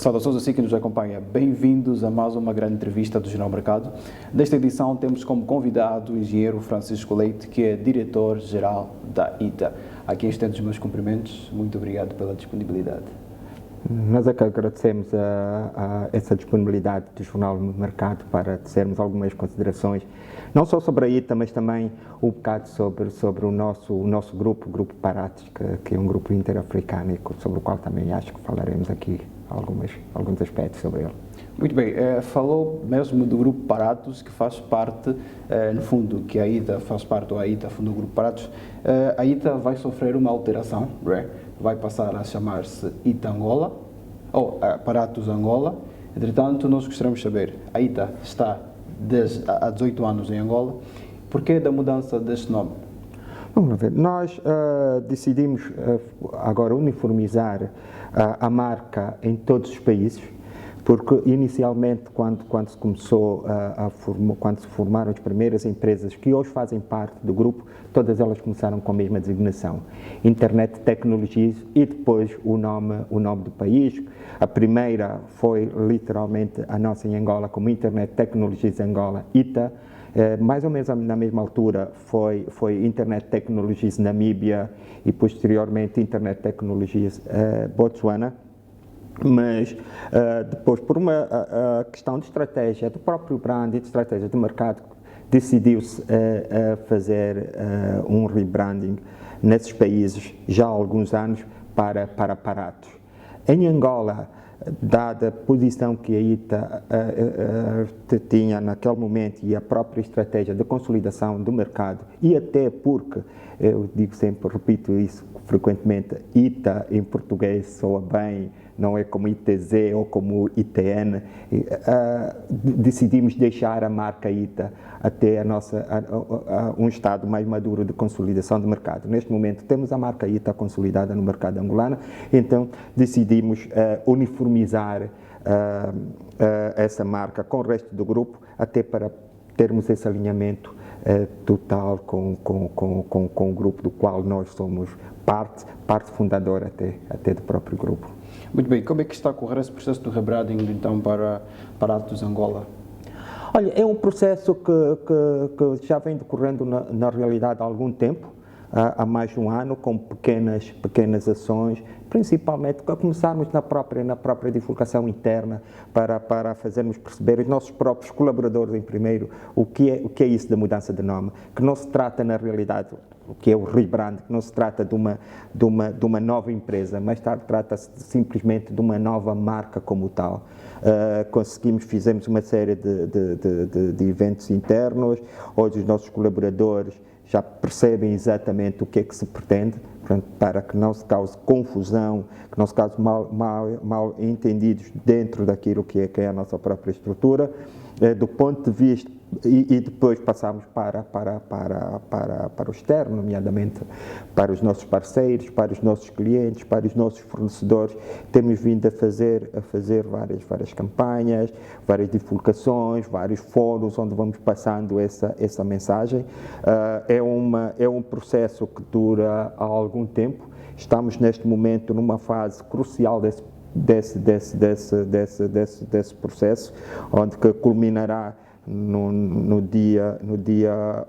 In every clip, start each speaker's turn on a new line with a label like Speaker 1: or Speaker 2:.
Speaker 1: Saudações a si que nos acompanha. Bem-vindos a mais uma grande entrevista do Jornal Mercado. Nesta edição temos como convidado o engenheiro Francisco Leite, que é diretor-geral da ITA. Aqui estendo os meus cumprimentos. Muito obrigado pela disponibilidade.
Speaker 2: Nós é que agradecemos essa disponibilidade do Jornal Mercado para dizermos algumas considerações, não só sobre a ITA, mas também um bocado sobre o nosso grupo, o Grupo Paratos, que é um grupo interafricano, sobre o qual também acho que falaremos aqui alguns aspectos sobre ele.
Speaker 1: Muito bem, falou mesmo do Grupo Paratos, que faz parte, no fundo, que a ITA faz parte, ou a ITA fundo do Grupo Paratos. A ITA vai sofrer uma alteração, vai passar a chamar-se ITA Angola, ou Paratos Angola. Entretanto, nós gostaríamos de saber, a ITA está há 18 anos em Angola, por que da mudança deste nome?
Speaker 2: Vamos ver, nós decidimos agora uniformizar a marca em todos os países, porque inicialmente quando se começou quando se formaram as primeiras empresas que hoje fazem parte do grupo, todas elas começaram com a mesma designação, Internet Technologies, e depois o nome do país. A primeira foi literalmente a nossa em Angola como Internet Technologies Angola, ITA. Mais ou menos na mesma altura foi Internet Technologies Namíbia e posteriormente Internet Technologies Botsuana. Mas depois, por uma questão de estratégia do próprio brand e de estratégia de mercado, decidiu-se fazer um rebranding nesses países já há alguns anos para Paratos. Em Angola, dada a posição que a ITA tinha naquele momento e a própria estratégia de consolidação do mercado, e até porque, eu digo sempre, repito isso frequentemente, ITA em português soa bem, não é como ITZ ou como ITN, decidimos deixar a marca ITA até um estado mais maduro de consolidação do mercado. Neste momento temos a marca ITA consolidada no mercado angolano, então decidimos uniformizar essa marca com o resto do grupo, até para termos esse alinhamento total com o grupo do qual nós somos parte fundadora até do próprio grupo.
Speaker 1: Muito bem, como é que está a correr esse processo do rebranding então para Paratos Angola?
Speaker 2: Olha, é um processo que já vem decorrendo na realidade há algum tempo, há mais de um ano, com pequenas ações, principalmente a começarmos na própria divulgação interna para fazermos perceber os nossos próprios colaboradores, em primeiro, o que é isso da mudança de nome, que não se trata na realidade, o que é o rebrand, que não se trata de uma nova empresa, mas trata-se simplesmente de uma nova marca como tal. Fizemos uma série de eventos internos, hoje os nossos colaboradores já percebem exatamente o que é que se pretende, para que não se cause confusão, que não se cause mal entendidos dentro daquilo que é a nossa própria estrutura, do ponto de vista, e depois passamos para o externo, nomeadamente para os nossos parceiros, para os nossos clientes, para os nossos fornecedores. Temos vindo a fazer várias campanhas, várias divulgações, vários fóruns onde vamos passando essa mensagem. É um processo que dura há algum tempo. Estamos neste momento numa fase crucial desse processo, onde que culminará no dia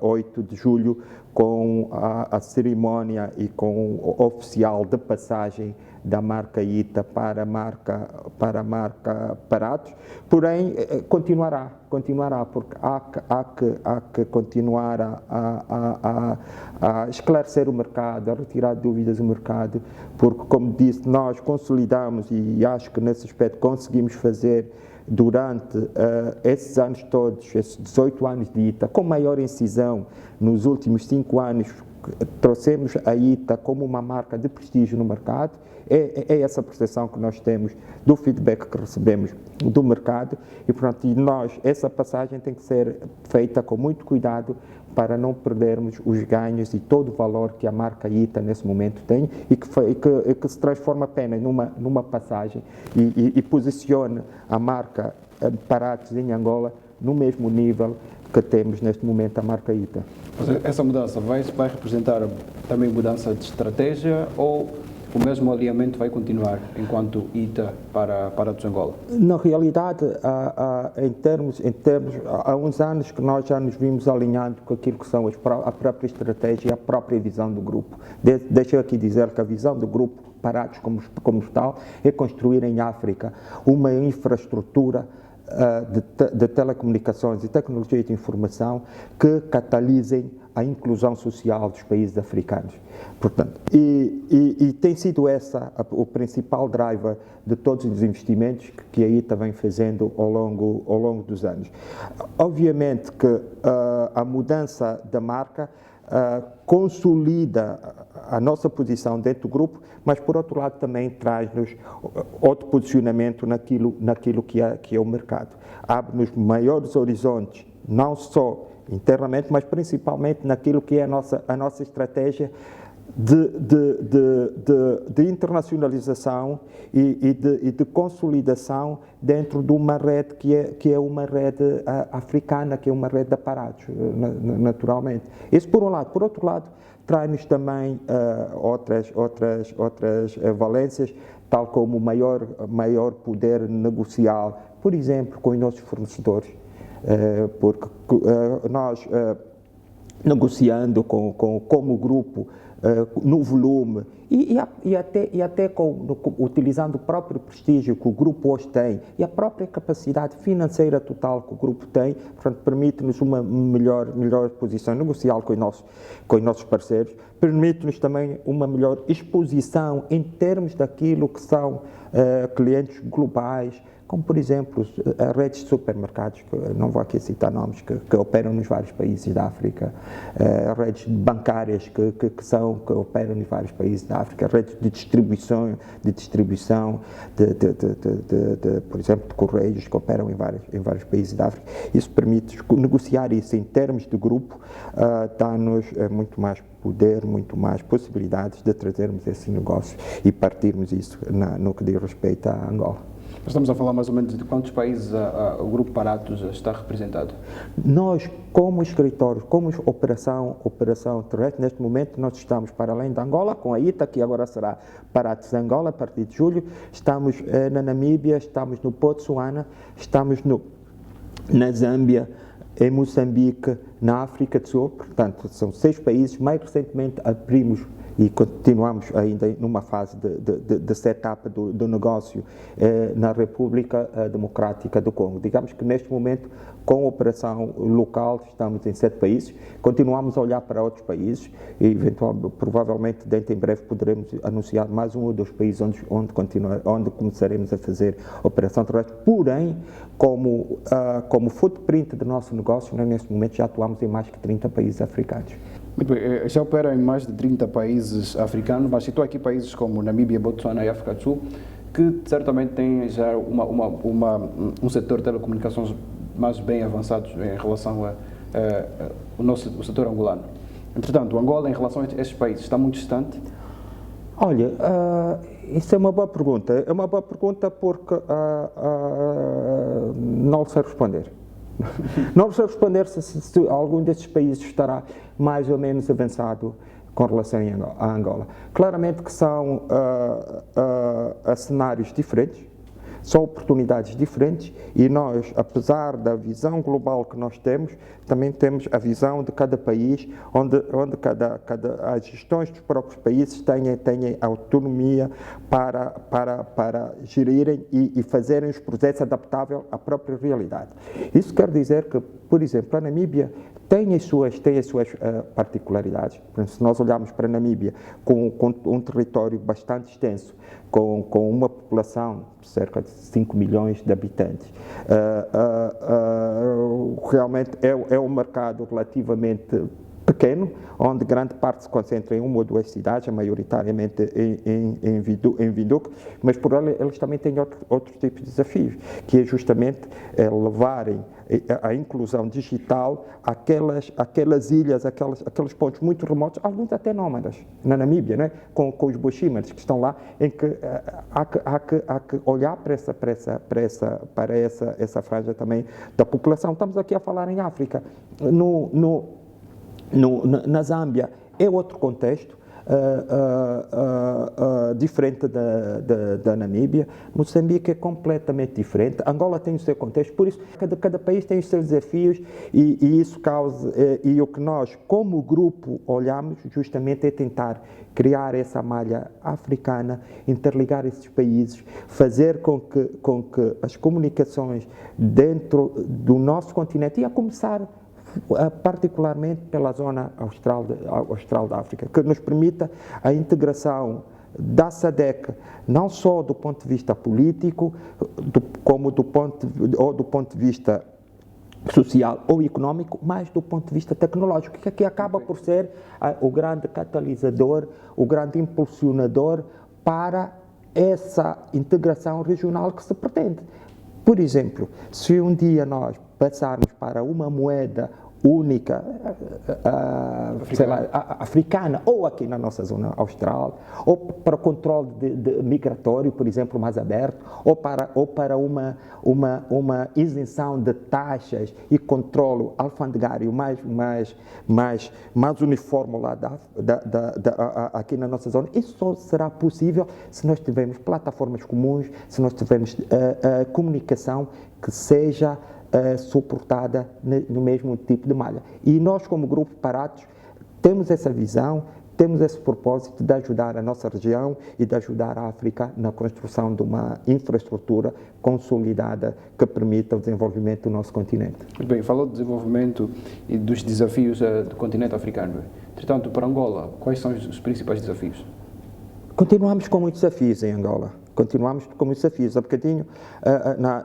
Speaker 2: 8 de julho com a cerimónia e com o oficial de passagem da marca ITA para a marca Paratos, porém continuará, porque há que continuar a esclarecer o mercado, a retirar dúvidas do mercado, porque, como disse, nós consolidamos, e acho que nesse aspecto conseguimos fazer durante esses anos todos, esses 18 anos de ITA, com maior incisão nos últimos 5 anos, trouxemos a ITA como uma marca de prestígio no mercado. É essa percepção que nós temos do feedback que recebemos do mercado e, portanto, essa passagem tem que ser feita com muito cuidado para não perdermos os ganhos e todo o valor que a marca ITA nesse momento tem e que se transforma apenas numa passagem e posicione a marca Paratos em Angola no mesmo nível que temos neste momento a marca ITA.
Speaker 1: Essa mudança vai representar também mudança de estratégia ou o mesmo alinhamento vai continuar enquanto ITA para a Angola?
Speaker 2: Na realidade, há uns anos que nós já nos vimos alinhando com aquilo que são a própria estratégia e a própria visão do grupo. Deixa eu aqui dizer que a visão do grupo, Parados como tal, é construir em África uma infraestrutura de telecomunicações e tecnologia de informação que catalisem a inclusão social dos países africanos. Portanto, e tem sido o principal driver de todos os investimentos que a ITA vem fazendo ao longo dos anos. Obviamente que a mudança da marca consolida a nossa posição dentro do grupo, mas por outro lado também traz-nos outro posicionamento naquilo que é o mercado. Abre-nos maiores horizontes, não só internamente, mas principalmente naquilo que é a nossa estratégia de internacionalização e de consolidação dentro de uma rede que é uma rede africana, que é uma rede de aparatos, naturalmente. Isso por um lado. Por outro lado, traz-nos também outras valências, tal como maior poder negocial, por exemplo, com os nossos fornecedores, porque nós, negociando como grupo, no volume e até utilizando o próprio prestígio que o grupo hoje tem e a própria capacidade financeira total que o grupo tem, portanto, permite-nos uma melhor posição negocial com os nossos parceiros, permite-nos também uma melhor exposição em termos daquilo que são clientes globais, como, por exemplo, redes de supermercados, que não vou aqui citar nomes, que operam nos vários países da África, redes bancárias que operam nos vários países da África, redes de distribuição, por exemplo, de correios que operam em vários países da África. Isso permite negociar isso em termos de grupo, dá-nos muito mais poder, muito mais possibilidades de trazermos esse negócio e partirmos isso no que diz respeito à Angola.
Speaker 1: Estamos a falar mais ou menos de quantos países o Grupo Paratos está representado?
Speaker 2: Nós, como escritório, como operação terrestre, neste momento nós estamos para além da Angola, com a ITA, que agora será Paratos Angola, a partir de julho, estamos na Namíbia, estamos no Botsuana, estamos na Zâmbia, em Moçambique, na África do Sul, portanto, são 6 países. Mais recentemente abrimos e continuamos ainda numa fase de setup do negócio na República Democrática do Congo. Digamos que neste momento, com a operação local, estamos em 7 países, continuamos a olhar para outros países e provavelmente dentro em breve poderemos anunciar mais um ou 2 países onde começaremos a fazer operação terrestre. Porém, como footprint do nosso negócio, neste momento já atuamos em mais de 30 países africanos.
Speaker 1: Muito bem, já opera em mais de 30 países africanos, mas citou aqui países como Namíbia, Botsuana e África do Sul, que certamente têm já um setor de telecomunicações mais bem avançado em relação ao setor angolano. Entretanto, o Angola, em relação a estes países, está muito distante?
Speaker 2: Olha, isso é uma boa pergunta. É uma boa pergunta porque não sei responder. Não sei responder se algum desses países estará mais ou menos avançado com relação à Angola. Claramente que são cenários diferentes, são oportunidades diferentes e nós, apesar da visão global que nós temos, também temos a visão de cada país, onde as gestões dos próprios países têm autonomia para gerirem e fazerem os processos adaptáveis à própria realidade. Isso quer dizer que, por exemplo, a Namíbia tem as suas particularidades. Se nós olharmos para a Namíbia com um território bastante extenso, com uma população de cerca de 5 milhões de habitantes, realmente é um mercado relativamente pequeno, onde grande parte se concentra em uma ou 2 cidades, maioritariamente em Windhoek, mas por eles também têm outros tipos de desafios, que é justamente levarem a inclusão digital àquelas ilhas, aqueles pontos muito remotos, alguns até nómadas, na Namíbia, né? com os bushimers que estão lá, em que há que olhar para essa franja também da população. Estamos aqui a falar em África. Na Zâmbia é outro contexto, diferente da Namíbia. Moçambique é completamente diferente. Angola tem o seu contexto, por isso cada país tem os seus desafios e isso causa, e o que nós como grupo olhamos justamente é tentar criar essa malha africana, interligar esses países, fazer com que as comunicações dentro do nosso continente, e a começar particularmente pela zona austral da África, que nos permita a integração da SADC, não só do ponto de vista político, como do ponto de vista social ou económico, mas do ponto de vista tecnológico, que acaba por ser o grande catalisador, o grande impulsionador para essa integração regional que se pretende. Por exemplo, se um dia nós passarmos para uma moeda única, africana, ou aqui na nossa zona austral, ou para o controle migratório, por exemplo, mais aberto, ou para uma isenção de taxas e controle alfandegário mais uniforme lá aqui na nossa zona. Isso só será possível se nós tivermos plataformas comuns, se nós tivermos comunicação que seja suportada no mesmo tipo de malha. E nós, como Grupo Paratos, temos essa visão, temos esse propósito de ajudar a nossa região e de ajudar a África na construção de uma infraestrutura consolidada que permita o desenvolvimento do nosso continente.
Speaker 1: Muito bem, falou do desenvolvimento e dos desafios do continente africano. Entretanto, para Angola, quais são os principais desafios?
Speaker 2: Continuamos com muitos desafios em Angola. Continuamos com muitos desafios. Há bocadinho,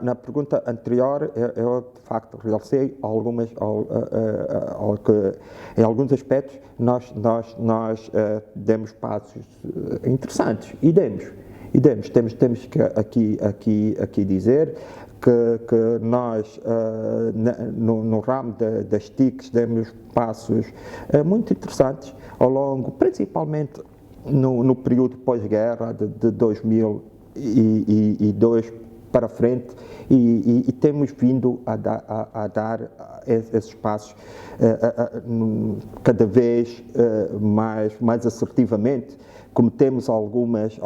Speaker 2: na pergunta anterior, eu de facto realcei em alguns aspectos nós demos passos interessantes e demos. Temos que aqui dizer que nós, no ramo das TICs, demos passos muito interessantes ao longo, principalmente no período pós-guerra de 2002 para frente, e temos vindo a dar esses passos cada vez mais assertivamente. Cometemos algumas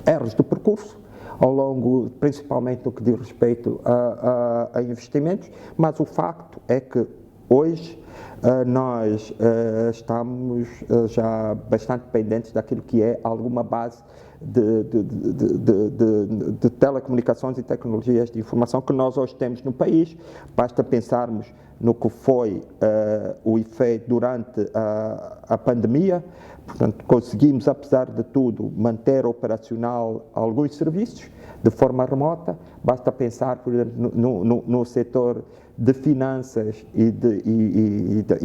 Speaker 2: erros de percurso ao longo, principalmente no que diz respeito a investimentos, mas o facto é que hoje nós estamos já bastante dependentes daquilo que é alguma base de telecomunicações e tecnologias de informação que nós hoje temos no país. Basta pensarmos no que foi o efeito durante a pandemia. Portanto, conseguimos, apesar de tudo, manter operacional alguns serviços de forma remota. Basta pensar, por exemplo, no setor de finanças e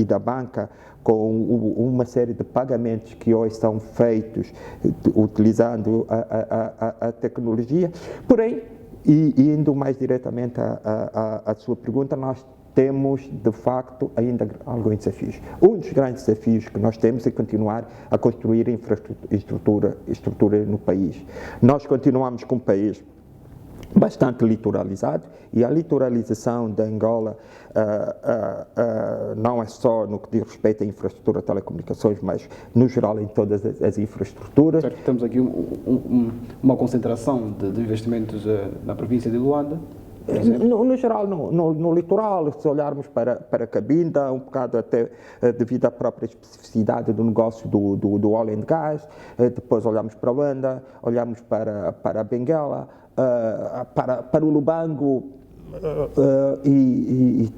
Speaker 2: da banca, com uma série de pagamentos que hoje são feitos utilizando a tecnologia. Porém, e indo mais diretamente à sua pergunta, nós temos, de facto, ainda alguns desafios. Um dos grandes desafios que nós temos é continuar a construir estrutura no país. Nós continuamos com um país bastante litoralizado, e a litoralização da Angola não é só no que diz respeito à infraestrutura de telecomunicações, mas no geral em todas as infraestruturas.
Speaker 1: Certo, temos aqui uma concentração de investimentos na província de Luanda.
Speaker 2: No geral, no litoral, se olharmos para Cabinda, um bocado até devido à própria especificidade do negócio do oil and gas, depois olhamos para Luanda, olhamos para a Benguela, para o Lubango, e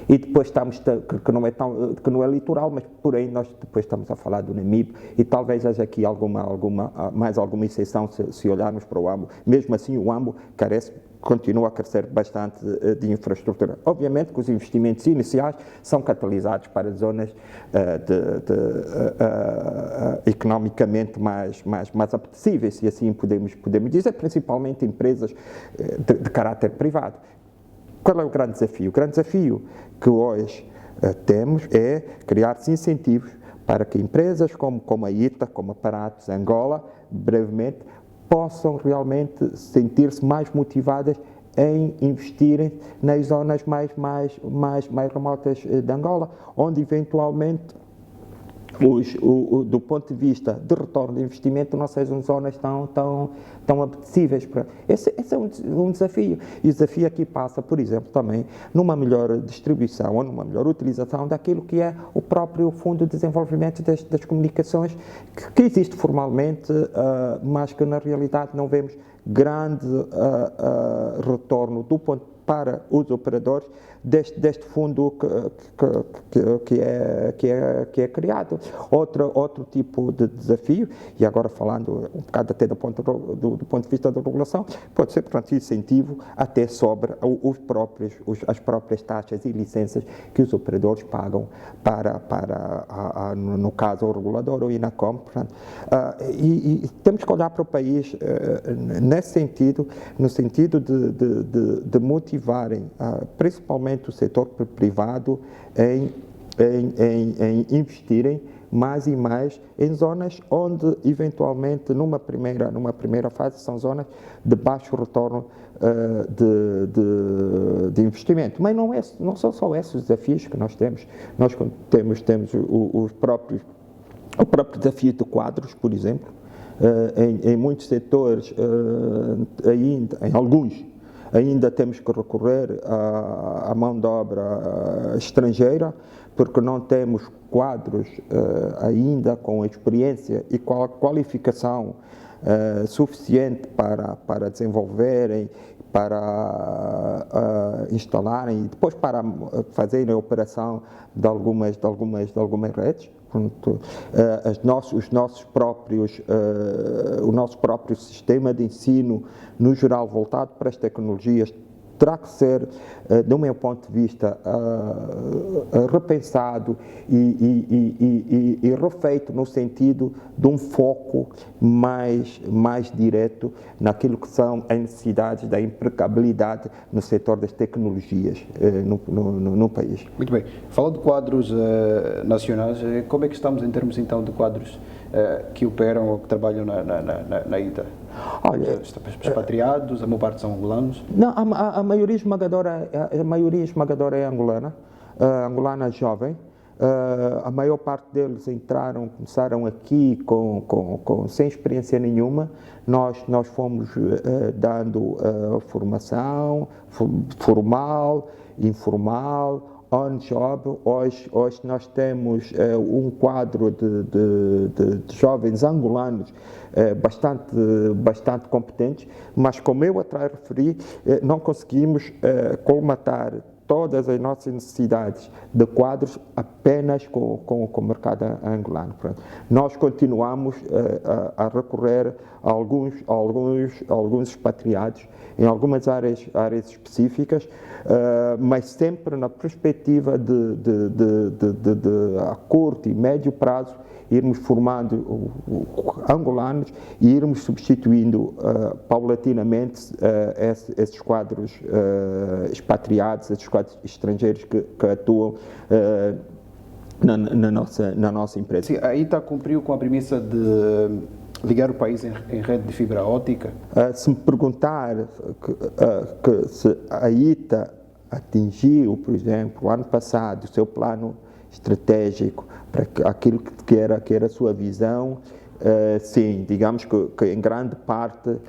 Speaker 2: depois estamos, que não é litoral, mas porém nós depois estamos a falar do Namibe, e talvez haja aqui mais alguma exceção se olharmos para o Ambo. Mesmo assim, o Ambo continua a crescer bastante de infraestrutura. Obviamente que os investimentos iniciais são catalisados para zonas economicamente mais apetecíveis, se assim podemos dizer, principalmente empresas de caráter privado. Qual é o grande desafio? O grande desafio que hoje temos é criar-se incentivos para que empresas como a ITA, como a Paratos, Angola, brevemente, possam realmente sentir-se mais motivadas em investirem nas zonas mais remotas de Angola, onde eventualmente do ponto de vista de retorno de investimento, não sejam zonas tão apetecíveis. Esse é um desafio. E o desafio aqui passa, por exemplo, também numa melhor distribuição ou numa melhor utilização daquilo que é o próprio Fundo de Desenvolvimento das Comunicações, que existe formalmente, mas que na realidade não vemos grande retorno para os operadores deste fundo que é criado. Outro tipo de desafio, e agora falando um bocado até do ponto de vista da regulação, pode ser, portanto, incentivo até sobre as próprias taxas e licenças que os operadores pagam no caso, o regulador, o INACOM. Portanto, e temos que olhar para o país nesse sentido, no sentido de motivarem, principalmente o setor privado, em investirem mais e mais em zonas onde, eventualmente, numa primeira fase, são zonas de baixo retorno de investimento. Mas não são só esses os desafios que nós temos. Nós temos o próprio desafio de quadros, por exemplo, em muitos setores, ainda, em alguns, ainda temos que recorrer à mão de obra estrangeira, porque não temos quadros ainda com experiência e qualificação suficiente para desenvolverem, para instalarem e depois para fazerem a operação de algumas redes. O nosso próprio sistema de ensino, no geral, voltado para as tecnologias, terá que ser, do meu ponto de vista, repensado e refeito no sentido de um foco mais direto naquilo que são as necessidades da empregabilidade no setor das tecnologias no país.
Speaker 1: Muito bem. Falando de quadros nacionais, como é que estamos em termos então de quadros que operam ou que trabalham na ITA?
Speaker 2: Olha,
Speaker 1: expatriados, a maior parte são angolanos?
Speaker 2: Não, a maioria esmagadora é angolana, angolana jovem. A maior parte deles começaram aqui sem experiência nenhuma. Nós fomos dando formação formal, informal, on-job. Hoje nós temos um quadro de jovens angolanos bastante competentes, mas como eu atrás referi, não conseguimos colmatar todas as nossas necessidades de quadros apenas com o mercado angolano. Nós continuamos a recorrer a alguns expatriados em algumas áreas específicas, mas sempre na perspectiva de a curto e médio prazo irmos formando angolanos e irmos substituindo paulatinamente esses quadros expatriados, esses quadros estrangeiros que atuam na nossa empresa.
Speaker 1: Sim, a ITA cumpriu com a premissa de ligar o país em rede de fibra óptica?
Speaker 2: Se me perguntar se a ITA atingiu, por exemplo, ano passado, o seu plano estratégico para aquilo que era a sua visão, sim, digamos que em grande parte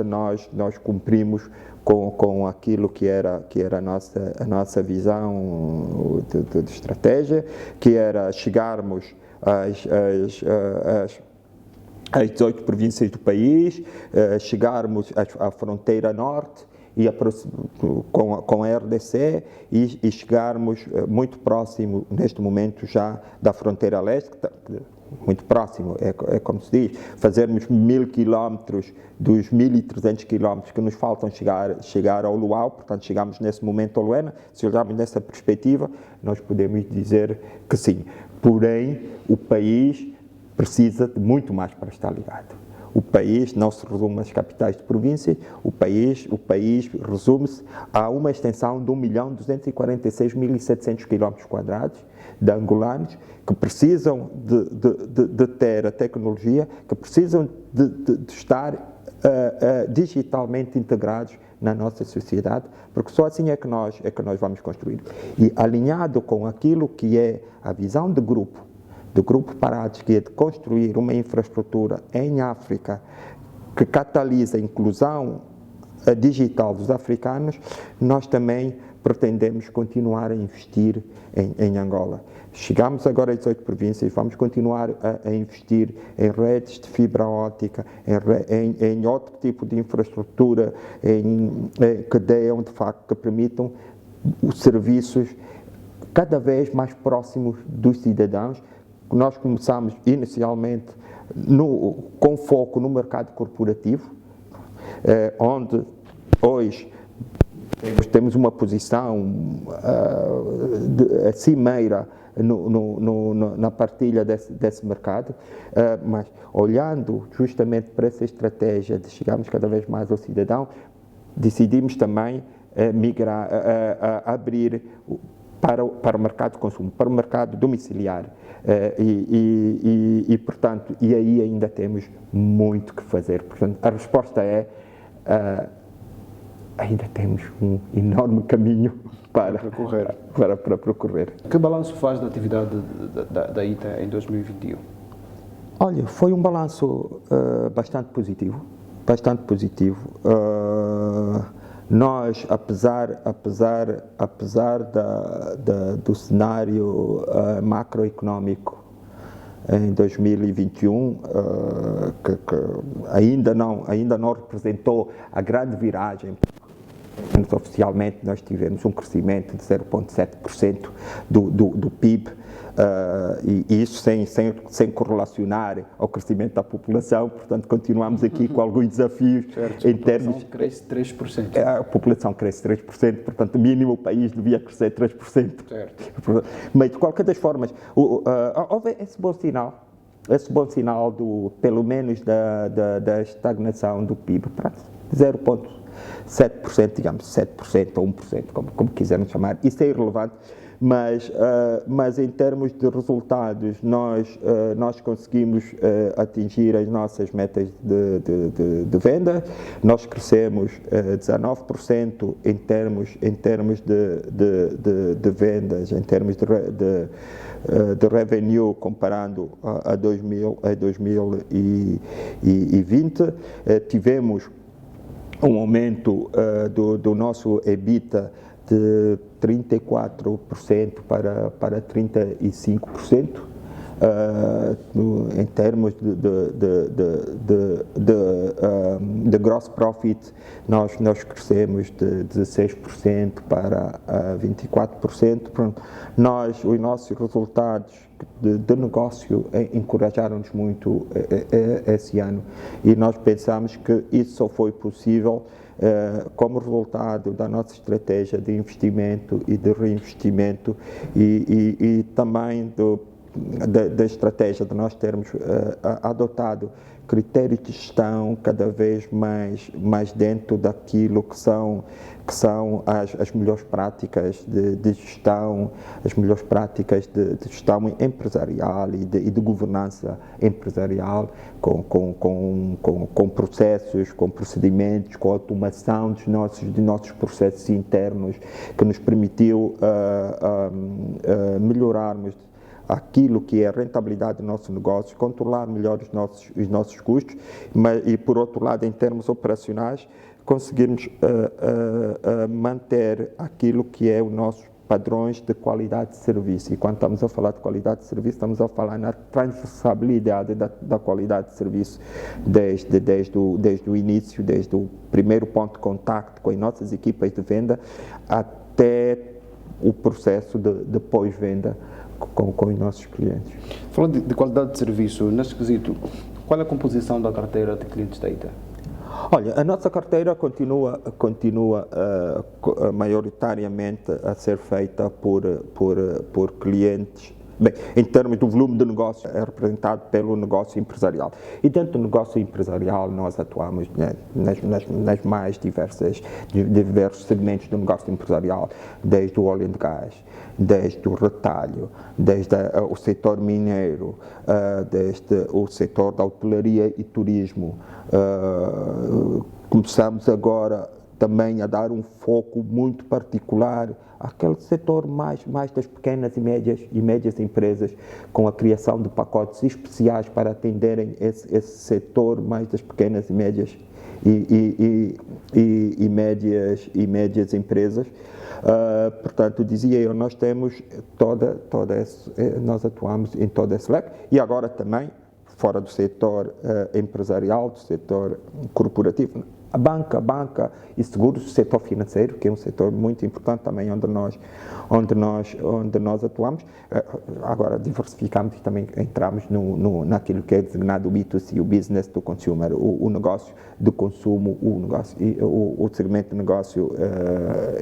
Speaker 2: nós cumprimos com aquilo que era a nossa visão de estratégia, que era chegarmos às 18 províncias do país, chegarmos à fronteira norte, e com a RDC e chegarmos muito próximo, neste momento já, da fronteira leste, muito próximo, é como se diz, fazermos 1000 quilómetros dos 1300 quilómetros que nos faltam chegar ao Luau, portanto chegamos nesse momento ao Luena. Se olharmos nessa perspectiva, nós podemos dizer que sim, porém o país precisa de muito mais para estar ligado. O país não se resume às capitais de província, o país resume-se a uma extensão de 1.246.700 km² de angolanos que precisam de ter a tecnologia, que precisam de estar digitalmente integrados na nossa sociedade, porque só assim é que nós vamos construir. E alinhado com aquilo que é a visão de grupo do Grupo Parados, que é de construir uma infraestrutura em África que catalisa a inclusão digital dos africanos, nós também pretendemos continuar a investir em Angola. Chegamos agora a 18 províncias, vamos continuar a investir em redes de fibra óptica, em outro tipo de infraestrutura, que deem, de facto, que permitam os serviços cada vez mais próximos dos cidadãos. Nós começamos inicialmente com foco no mercado corporativo, onde hoje temos uma posição cimeira na partilha desse mercado, mas olhando justamente para essa estratégia de chegarmos cada vez mais ao cidadão, decidimos também migrar, abrir para o mercado de consumo, para o mercado domiciliar. Portanto, aí ainda temos muito que fazer. Portanto, a resposta é ainda temos um enorme caminho para percorrer.
Speaker 1: Que balanço faz da atividade da ITA em 2021?
Speaker 2: Olha, foi um balanço bastante positivo. Nós, apesar do cenário macroeconómico em 2021, que ainda não representou a grande viragem, oficialmente nós tivemos um crescimento de 0,7% do PIB, e isso sem correlacionar ao crescimento da população. Portanto, continuamos aqui com alguns desafios.
Speaker 1: Certo,
Speaker 2: em termos...
Speaker 1: cresce 3%.
Speaker 2: A população cresce 3%, portanto, o mínimo o país devia crescer 3%.
Speaker 1: Certo.
Speaker 2: Mas, de qualquer das formas, houve esse bom sinal, pelo menos da estagnação do PIB, para 0,7%, digamos, 7% ou 1%, como quisermos chamar. Isso é irrelevante, mas em termos de resultados, nós conseguimos atingir as nossas metas de venda. Nós crescemos 19% em termos de vendas, em termos de revenue, comparando a 2020. Tivemos um aumento do nosso EBITDA de 34% para 35%. Em termos de gross profit, nós crescemos de 16% para 24%. Pronto, os nossos resultados de negócio encorajaram-nos muito esse ano, e nós pensamos que isso só foi possível como resultado da nossa estratégia de investimento e de reinvestimento, e também da estratégia de nós termos adotado critérios de gestão cada vez mais dentro daquilo que são as melhores práticas de gestão, as melhores práticas de gestão empresarial e de governança empresarial, com processos, com procedimentos, com automação dos nossos processos internos, que nos permitiu melhorarmos aquilo que é a rentabilidade do nosso negócio, controlar melhor os nossos custos, e por outro lado, em termos operacionais, conseguirmos manter aquilo que é os nossos padrões de qualidade de serviço. E quando estamos a falar de qualidade de serviço, estamos a falar na transversabilidade da qualidade de serviço, desde o início, desde o primeiro ponto de contacto com as nossas equipas de venda, até o processo de pós-venda com os nossos clientes.
Speaker 1: Falando de qualidade de serviço, neste quesito, qual é a composição da carteira de clientes da ITA?
Speaker 2: Olha, a nossa carteira continua maioritariamente a ser feita por clientes. Bem, em termos do volume de negócio, é representado pelo negócio empresarial. E dentro do negócio empresarial, nós atuamos nas mais diversos segmentos do negócio empresarial, desde o óleo e gás, desde o retalho, desde o setor mineiro, desde o setor da hotelaria e turismo. Começamos agora também a dar um foco muito particular àquele setor mais das pequenas e médias empresas, com a criação de pacotes especiais para atenderem esse setor mais das pequenas e médias médias empresas. Portanto, dizia eu, nós temos nós atuamos em todo esse leque e agora também fora do setor empresarial, do setor corporativo, a banca e seguros, o setor financeiro, que é um setor muito importante também onde nós atuamos. Agora diversificamos e também entramos naquilo que é designado o B2C, o business to consumer, o negócio de consumo, o segmento de negócio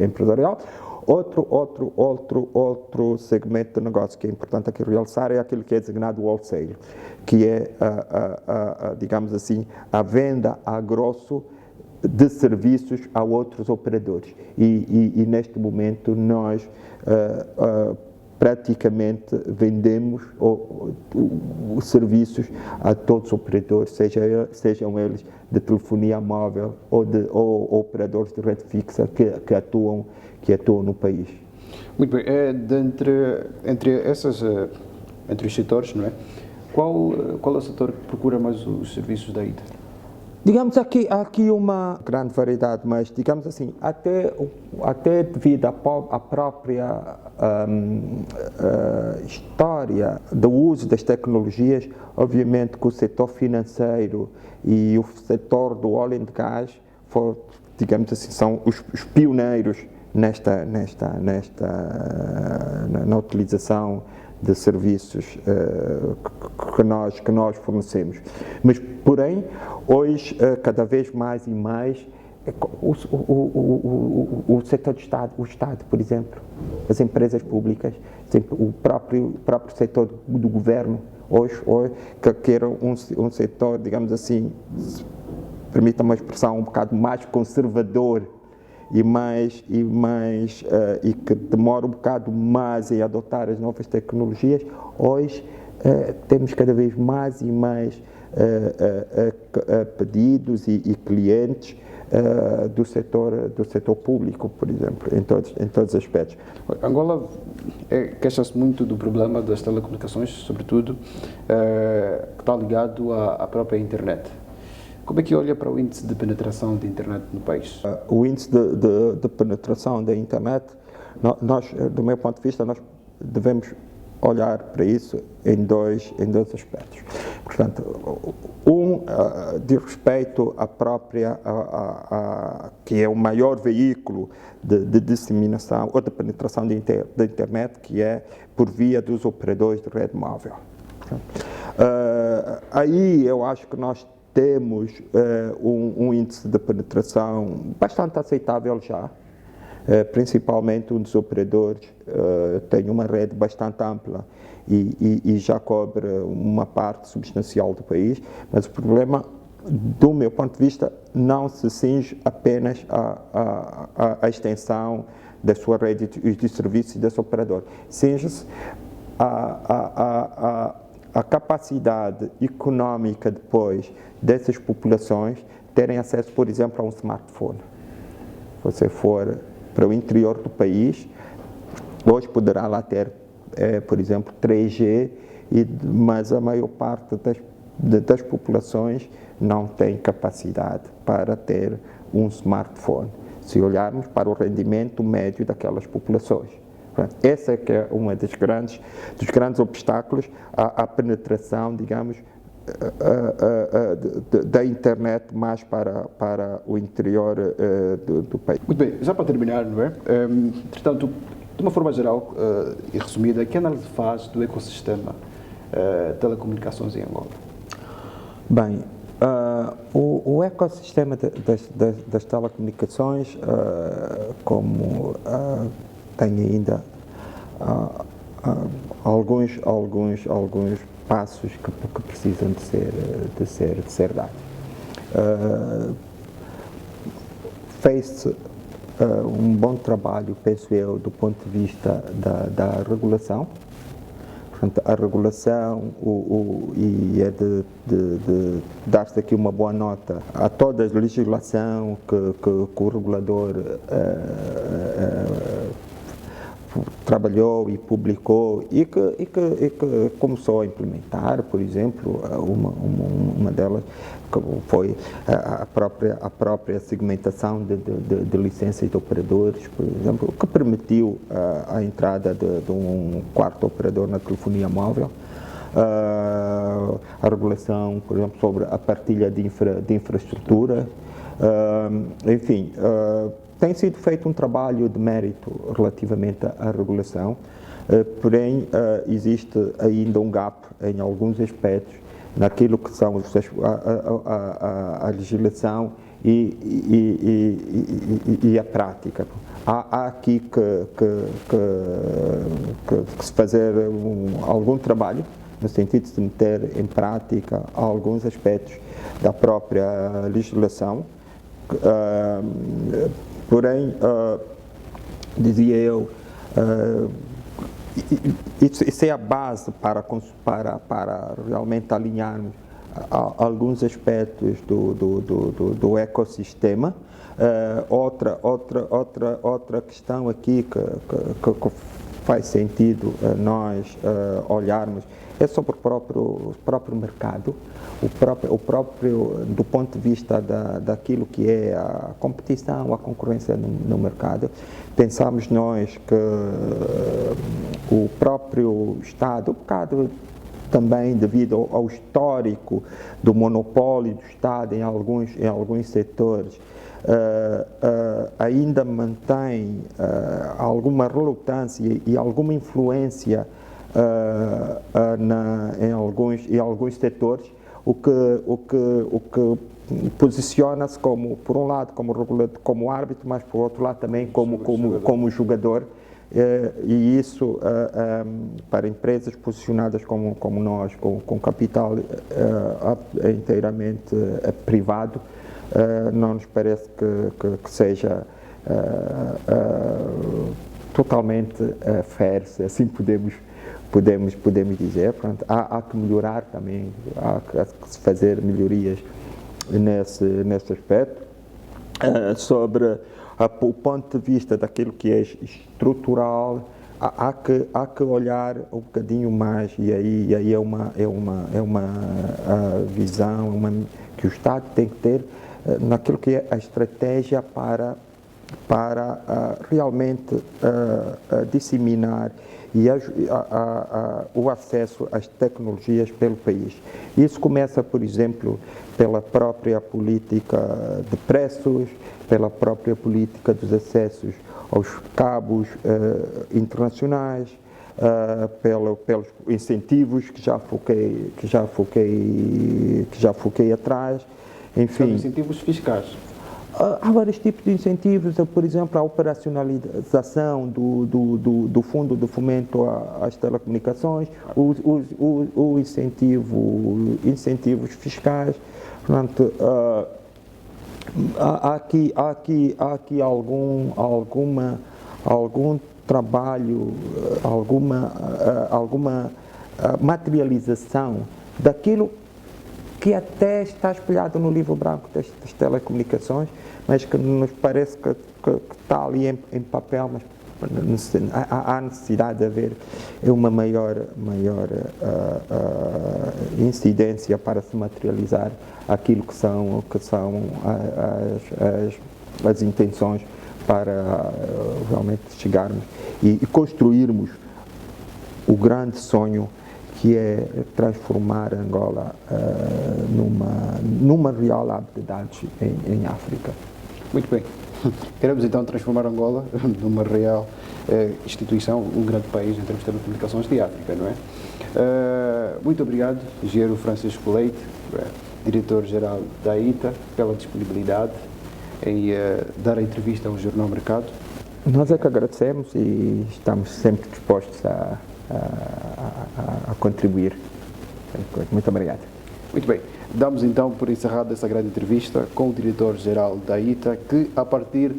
Speaker 2: empresarial. Outro segmento de negócio que é importante aqui realçar é aquilo que é designado wholesale, que é, digamos assim, a venda a grosso de serviços a outros operadores. E neste momento nós praticamente vendemos os serviços a todos os operadores, sejam eles de telefonia móvel ou operadores de rede fixa que atuam no país.
Speaker 1: Muito bem. Entre os setores, não é? Qual é o setor que procura mais os serviços da ITA?
Speaker 2: Digamos, há aqui uma grande variedade, mas, digamos assim, até devido à própria história do uso das tecnologias, obviamente que o setor financeiro e o setor do óleo e gás, digamos assim, são os pioneiros na utilização de serviços que nós fornecemos. Mas, porém, hoje, cada vez mais e mais, o setor do Estado, o Estado, por exemplo, as empresas públicas, o próprio setor do governo, hoje que era um setor, digamos assim, permita uma expressão um bocado mais conservador e que demora um bocado mais em adotar as novas tecnologias, hoje temos cada vez mais e mais pedidos e clientes do setor público, por exemplo, em todos os aspectos.
Speaker 1: Angola queixa-se muito do problema das telecomunicações, sobretudo, que está ligado à própria internet. Como é que olha para o índice de penetração da internet no país?
Speaker 2: O índice de penetração da internet, nós, do meu ponto de vista, nós devemos olhar para isso em dois aspectos. Portanto, de respeito à própria, que é o maior veículo de disseminação ou de penetração da internet, que é por via dos operadores de rede móvel. Aí eu acho que nós temos um índice de penetração bastante aceitável já, principalmente um dos operadores tem uma rede bastante ampla e já cobre uma parte substancial do país, mas o problema, do meu ponto de vista, não se cinge apenas à extensão da sua rede de serviços desse operador, cinge-se a capacidade económica depois dessas populações terem acesso, por exemplo, a um smartphone. Se você for para o interior do país, hoje poderá lá ter, por exemplo, 3G, mas a maior parte das populações não tem capacidade para ter um smartphone, se olharmos para o rendimento médio daquelas populações. Esse é que é um dos grandes obstáculos à penetração, digamos, da internet mais para o interior do país.
Speaker 1: Muito bem, já para terminar, não é? Portanto, de uma forma geral e resumida, que análise faz do ecossistema telecomunicações em Angola?
Speaker 2: Bem, o ecossistema das telecomunicações, como tem ainda alguns passos que precisam de ser dados. Fez-se um bom trabalho, penso eu, do ponto de vista da regulação. portanto, a regulação e é de dar-se aqui uma boa nota a toda a legislação que o regulador trabalhou e publicou e que começou a implementar, por exemplo, uma delas foi a própria segmentação de licenças de operadores, por exemplo, que permitiu a entrada de um quarto operador na telefonia móvel. A regulação, por exemplo, sobre a partilha de infraestrutura, enfim, tem sido feito um trabalho de mérito relativamente à regulação, porém existe ainda um gap em alguns aspectos naquilo que são a legislação e a prática. Há aqui que se fazer algum trabalho no sentido de se meter em prática alguns aspectos da própria legislação. Porém, dizia eu, isso é a base para realmente alinharmos alguns aspectos do ecossistema. Outra questão aqui que faz sentido nós olharmos é sobre o próprio mercado, do ponto de vista daquilo que é a competição, a concorrência no mercado. Pensamos nós que o próprio Estado, um bocado também devido ao histórico do monopólio do Estado em alguns setores, ainda mantém alguma relutância e alguma influência em alguns setores, o que posiciona-se por um lado como regulador, como árbitro, mas por outro lado também como jogador, e isso para empresas posicionadas como nós, com capital inteiramente privado, não nos parece que seja totalmente fair, se assim podemos dizer. Portanto, há que melhorar também, há que se fazer melhorias nesse aspecto. Sobre o ponto de vista daquilo que é estrutural, há que olhar um bocadinho mais, e aí é uma visão que o Estado tem que ter naquilo que é a estratégia para realmente disseminar o acesso às tecnologias pelo país. Isso começa, por exemplo, pela própria política de preços, pela própria política dos acessos aos cabos internacionais, pelos incentivos que já foquei atrás, enfim.
Speaker 1: São incentivos fiscais.
Speaker 2: Há vários tipos de incentivos, por exemplo, a operacionalização do Fundo de Fomento às Telecomunicações, incentivos fiscais. Portanto, há aqui algum trabalho, alguma materialização daquilo que até está espelhado no livro branco das telecomunicações, mas que nos parece que está ali em papel, mas há necessidade de haver uma maior incidência para se materializar aquilo que são as intenções para realmente chegarmos e construirmos o grande sonho que é transformar Angola numa real hub de dados em África.
Speaker 1: Muito bem. Queremos então transformar Angola numa real instituição, um grande país em termos de telecomunicações de África, não é? Muito obrigado, engenheiro Francisco Leite, diretor-geral da ITA, pela disponibilidade em dar a entrevista ao Jornal Mercado.
Speaker 2: Nós é que agradecemos e estamos sempre dispostos a contribuir. Muito obrigado.
Speaker 1: Muito bem. Damos então por encerrada essa grande entrevista com o diretor-geral da ITA, que a partir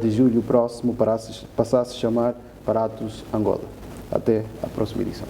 Speaker 1: de julho próximo passará a se chamar Paratus Angola. Até a próxima edição.